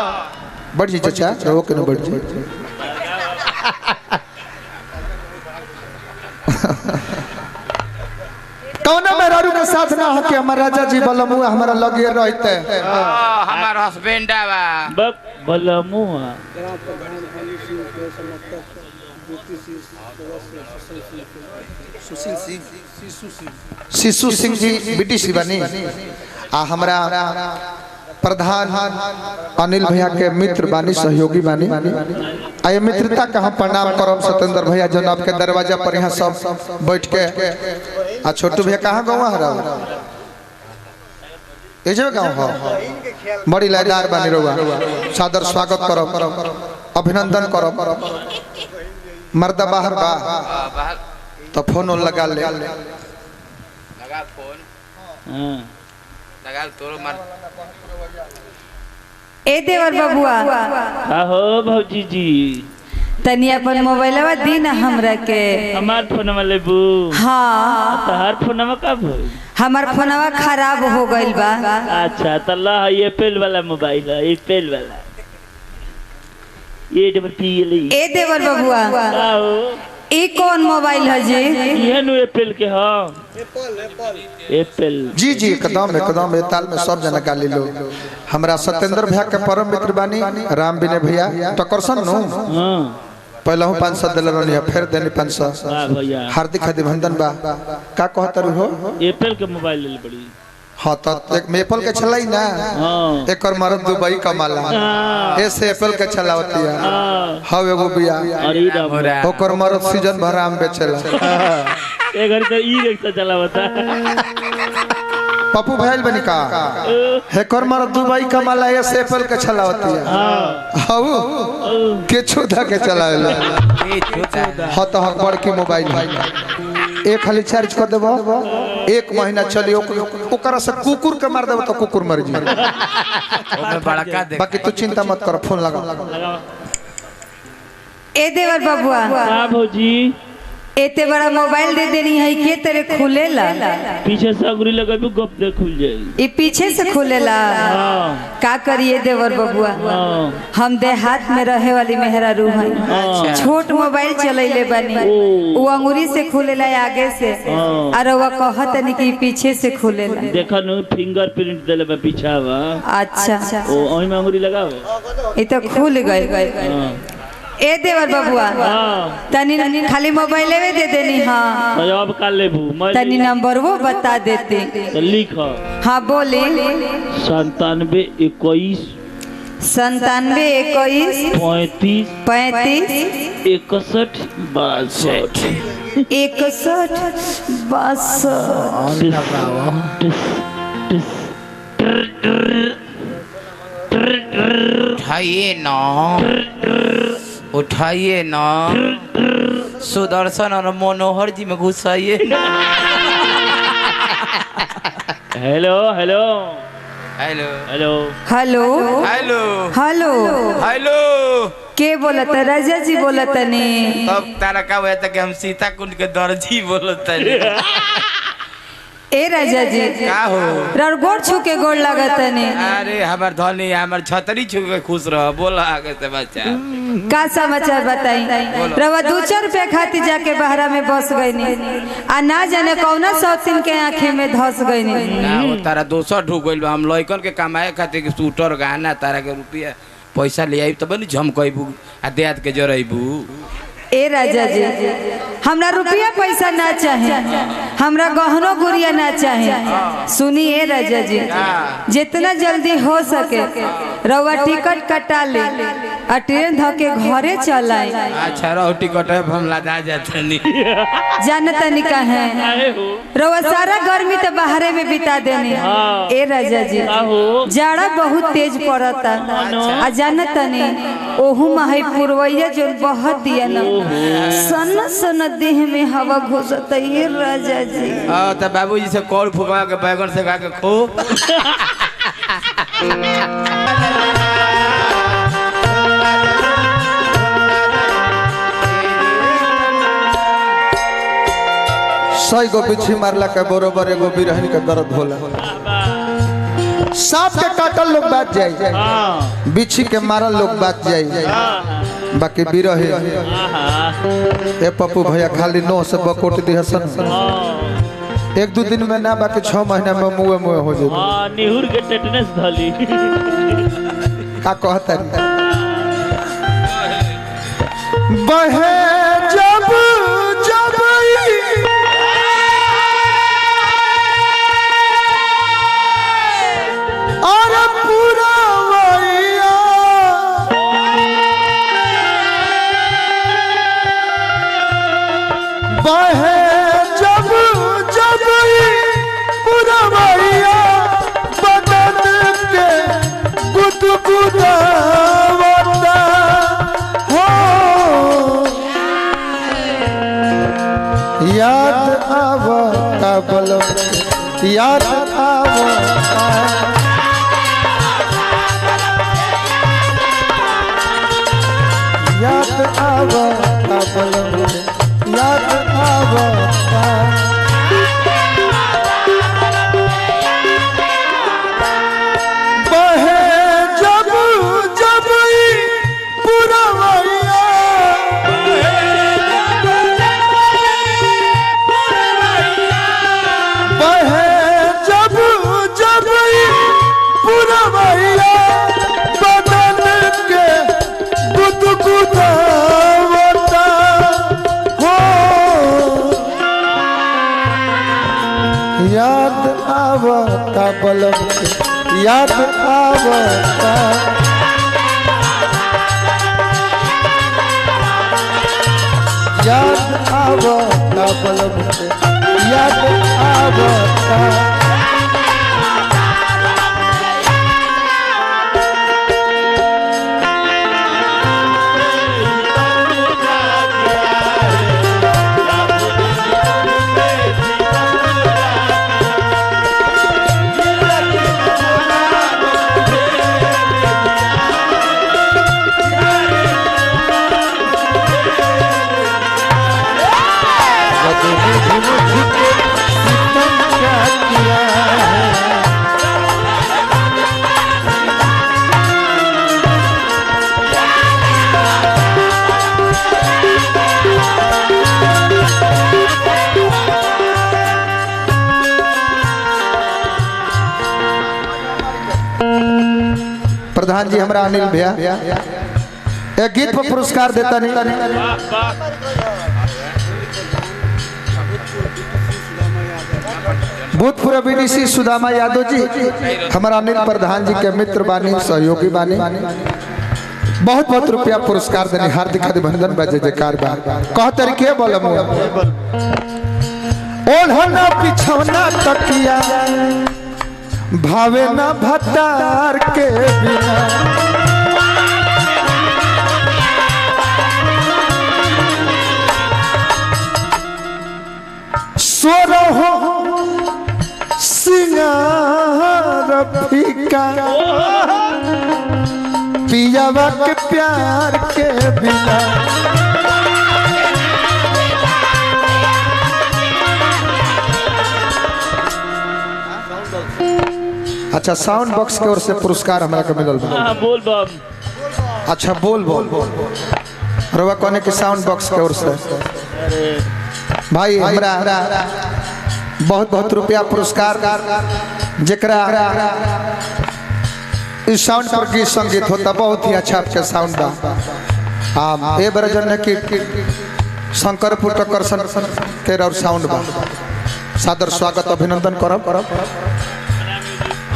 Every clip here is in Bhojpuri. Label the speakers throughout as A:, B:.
A: बढ़ जी चाचा रहो के न बढ़ जी कौन मेहरारू के साथ ना हो के हमारा राजा जी बलमु हमारा लगे रहते
B: हमार हस्बैंड बा
C: बलमु
A: शिशु सिंह जी बीटी शिवानी आ हमरा प्रधान अनिल भैया के मित्र बानी सहयोगी बानी आये मित्रता का हम प्रणाम करम सत्येंद्र भैया जन आपके दरवाजा पर यहाँ सब बैठ के आ छोटू भैया कहाँ गाँव हरा ये गाँव हो बड़ी लयदार बानी रहुआ सादर स्वागत करम अभिनंदन करम मर्दा बाहर बा तो फोन लगा ले
B: लगा फोन लगा तोरो मार
D: ए देवर बबुआ
C: हो भौजी जी
D: तनी अपन मोबाइलवा दी ना हमरा के
C: हमार फोनवा लेबू
D: हाँ
C: तहार फोनवा कब होई
D: हमार फोनवा खराब हो गइल बा
C: अच्छा त ला ये एप्पल वाला मोबाइल है एप्पल वाला ये डबल पी ले
D: ए देवर बबुआ
C: आओ
D: ई कौन मोबाइल है जी
C: ये नु एप्पल के हां एप्पल
A: जी जी एकदम एकदम ए ताल में सब जना गाली लो हमरा सत्येंद्र भैया के परम मित्र बानी राम विनय भैया टकरसन नु
C: हां
A: पहला 500 दिल रहनी फिर देनी 500
C: वाह भैया
A: हार्दिक अभिनंदन बा का कहत रहो
C: एप्पल के मोबाइल ले बड़ी
A: हां तो एक मेपल के छलाई ना
C: हां
A: एक और मरद दुबई कमाला ऐसे एप्पल के छलावती है हां एगो बिया
C: अरे राम
A: ओकर मरद सीजन भर आम बेचेला
C: ए घर तो ई रिक्शा चलावता
A: पप्पू भैल बनी का हेकर मरद दुबई कमाला ऐसे एप्पल के छलावती है हां के छुदा के चलावेला हां तो हम बड़की मोबाइल एक खाली चार्ज कर देबो एक महीना चली ओकरा से कुकुर के मार देबो तो कुकुर मर जी
B: ओमे बड़का देख
A: बाकी तू चिंता मत कर फोन लगा
D: ए देवर बबुआ
C: हां भौजी
D: एते बड़ा मोबाइल दे देनी है के तेरे खुलेला
C: पीछे से अगुरी लगा भी गप दे खुल जाएगी
D: ई पीछे से खुलेला का करिए देवर बबुआ हम देहात में रहे वाली मेहरारू हैं छोट मोबाइल चलैले बनी वो अंगूरी से खुलेला आगे से और वो कहत नहीं कि पीछे से खुलेला
C: देखा नु फिंगरप्रिंट देले बा पीछावा
D: अच्छा
C: ओ ओही में अंगूरी लगाओ
D: ये तो खुल गए ए देवर बबुआ तनी खाली मोबाइल दे देनी हाँ
C: अब का लेबू
D: तनी नंबर वो बता देते
C: तो लिख
D: हाँ बोली
C: 97 21
D: 97 21
C: 35
D: 35
C: 61 62
B: उठाइए ना उठाइए ना सुदर्शन और मनोहर जी में घुसाइए
C: hello hello
B: hello
C: hello
D: hello
B: hello
D: hello
B: hello
D: के बोलत राजा जी बोलत नहीं
B: तब तारा का हुआ था कि हम सीता कुंड के दर्जी बोलते
D: ए राजा जी
B: का हो
D: गोड़ छू के गोड़ लगत नहीं
B: अरे हमार धनी हमार छतरी छू के खुश रह बोला आगे से बच्चा
D: का समाचार बताई रवा 2-4 रुपया खाती जाके बहरा में बस गई आ ना जाने कौना सौतीन के आँखी में धस गई
B: ना वो तारा दोसर ढूक गइल बा हम लइकन के कमाए खातिर के सूटर गहना तारा के रुपया पैसा ले आई तब न झमकइबू आ देत के जरइबू
D: ए राजा जी हमरा रुपया पैसा ना चाहे हमरा गहनो गुड़िया ना चाहे सुनी ए राजा जी जितना जल्दी हो सके रउआ टिकट कटा ले आ ट्रेन धके घरे चलाए
B: अच्छा रहो टिकट है हम लदा जातनी
D: जानता नहीं कहे रउआ सारा गर्मी तो बाहरे में बिता देनी ए राजा जी जाड़ा बहुत तेज पड़ता आ जानता नहीं ओहू माही पुरवैया जो बहुत दिया ना सन सन देह में हवा घुसत ये राजा जी
B: तो बाबूजी से कॉल फुकवा के बैगन से खा के खो
A: सही गो बिछी मारला के बरोबर एगो बिरहन के दर्द होला सांप के काटल लोग बात जाए,
C: हाँ
A: बिच्छी के मारल लोग बात जाए,
C: हाँ
A: बाकी बिरहे ए पप्पू भैया खाली 9 से बकोट दिहसन।
C: हाँ
A: 1-2 दिन में ना, बाकी 6 महीना में मुँह मुँह हो जाए।
C: हाँ निहुर के टेटनेस धली।
A: का कहता है बहे जब जब और पूरा वैया बहे जब जब पूरा वैया बदन के गुदगुदावता हो याद आवता बलम याद आवता याद आवता बलम याद आवता बहे जब जब पूरा वैया बहे जब जब पूरा वैया बदन के गुदगुदावता हो याद आवता बलम के याद आवता याद आवता बलम के याद आवता प्रधान जी हमरा अनिल भैया एक गीत पर पुरस्कार देता नहीं। भूतपूर्व बीडीसी सुदामा यादव जी हमारा अनिल प्रधान जी के मित्र बानी, सहयोगी बानी, बहुत बहुत रुपया पुरस्कार देने हार्दिक अभिनंदन बजे जयकार बा। कह तरीके बोलम ओढ़ना बिछौना तकिया भावे ना भतार के बिना सोरहो सिंगार फीका पियावा के प्यार के बिना अच्छा साउंड बॉक्स के ओर से पुरस्कार हमारा के मिलल बा।
C: हाँ बोल बम।
A: अच्छा बोल बोल रवा कोने के साउंड बॉक्स के ओर से भाई हमरा बहुत बहुत रुपया पुरस्कार जेकरा इस साउंड पर गीत संगीत होता बहुत ही अच्छा आपके साउंड बा। ए बरजन ने कि शंकरपुर टकरसन के और साउंड बा सादर स्वागत अभिनंदन करब।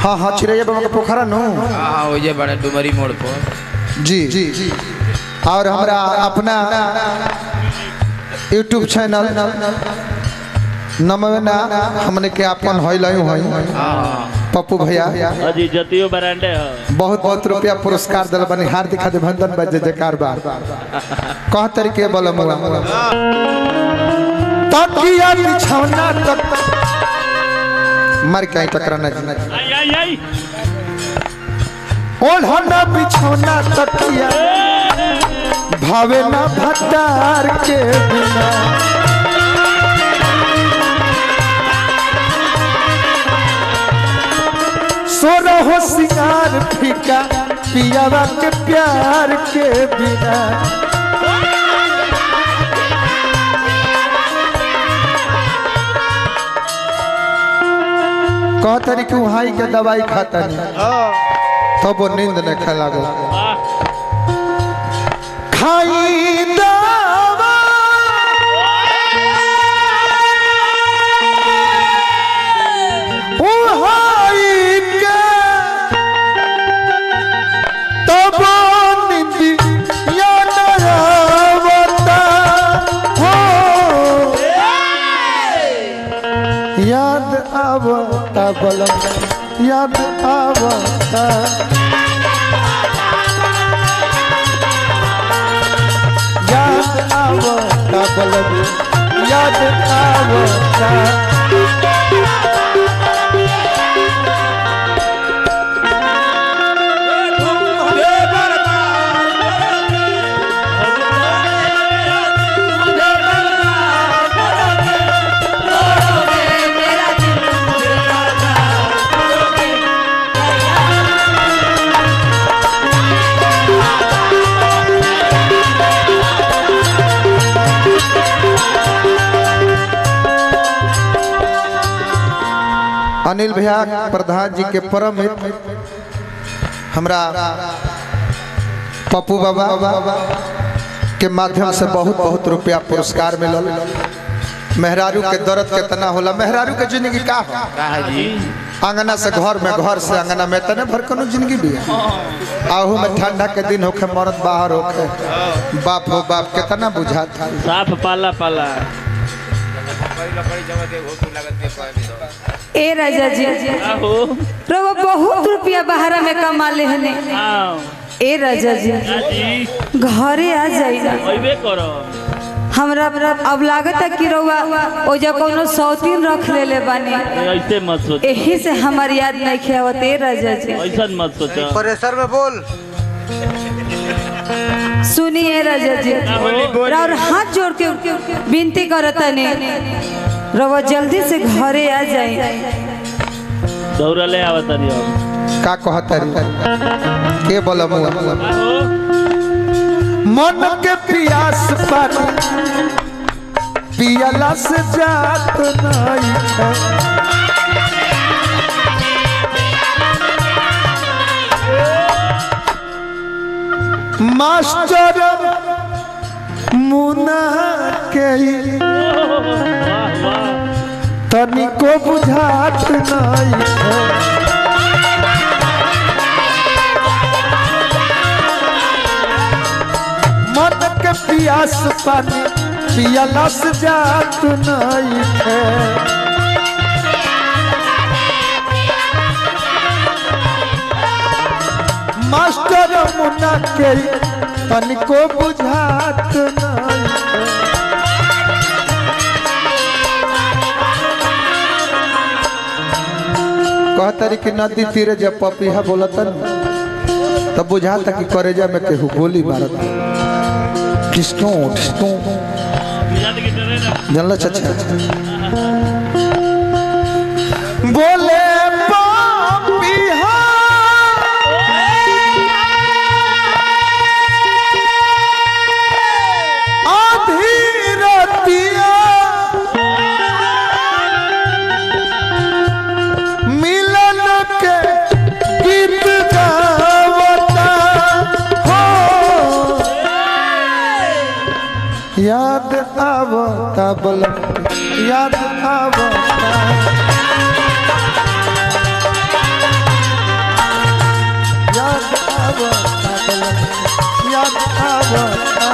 A: हाँ हाँ चिरैया बाबा का पोखरा नो
B: हाँ हो जे बड़ा डुमरी मोड़ पर
A: जी जी। और हमरा अपना यूट्यूब चैनल नमवेना हमने के अपन होइलयु होई पप्पू भैया
C: अजी जतियो बरांडे है
A: बहुत बहुत रुपया पुरस्कार दल बनी हार्दिक अभिनंदन बजे जयकार बा। कह तरीके बोलम तकिया बिछौना तक मर के टकराना
C: आई आई आई
A: ओढ़ना बिछौना तकिया भावे ना भतार के बिना सोरा हो सिंगार फीका पियावा के प्यार के बिना कहतरी कि वहाँ के दवाई खाता नहीं तब वो नींद नहीं खा लागल खाई दवा उहाई के तब निंदिया न आवता हो याद आवता बलम याद आवता याद आवता बलम याद आवता अनिल भैया प्रधान जी के परम मित्र हमरा पप्पू बाबा के माध्यम से बहुत बहुत रुपया पुरस्कार मिलल मेहरारू के दर्द कितना होला मेहरारू के जिंदगी का
B: जी
A: आंगना से घर में घर से आंगना में तने भर कोनो जिंदगी भी आहू में ठंडा के दिन होखे मरद बाहर होखे बाप हो बाप कितना बुझाता
C: साफ पाला पाला
D: ए राजा जी रवा बहुत रुपया बाहर में कमा ले हने ए राजा जी घरे आ जाइना
C: करो
D: हमरा अब लागत कि रवा ओ जा कोनो सौतीन रख लेले बानी
C: ऐसे मत सोच
D: एही से हमार याद नहीं खेवत ए राजा जी
C: ऐसा मत सोचो
A: प्रेशर में बोल
D: सुनिए राजा जी और हाथ जोड़ के विनती करतनी रवा जल्दी से घरे आ जाए
C: दौड़ा ले आवत
A: का कहतरी के बोलम मन के प्यास पर पियला से जात नहीं है मास्टर मुना के तनिको बुझात नहीं है मन के प्यास पानी पियला से जात नहीं है मास्टर मुना के तनिको बुझात नहीं है कहतरी कि नदी तीरे जब पपीहा बोलता तब बुझाता कि करेजा में केहू गोली मारत किसको जानला चाचा बोले पपीहा आधी रातिया याद आवता बलम याद आवता याद आवता बलम याद आवता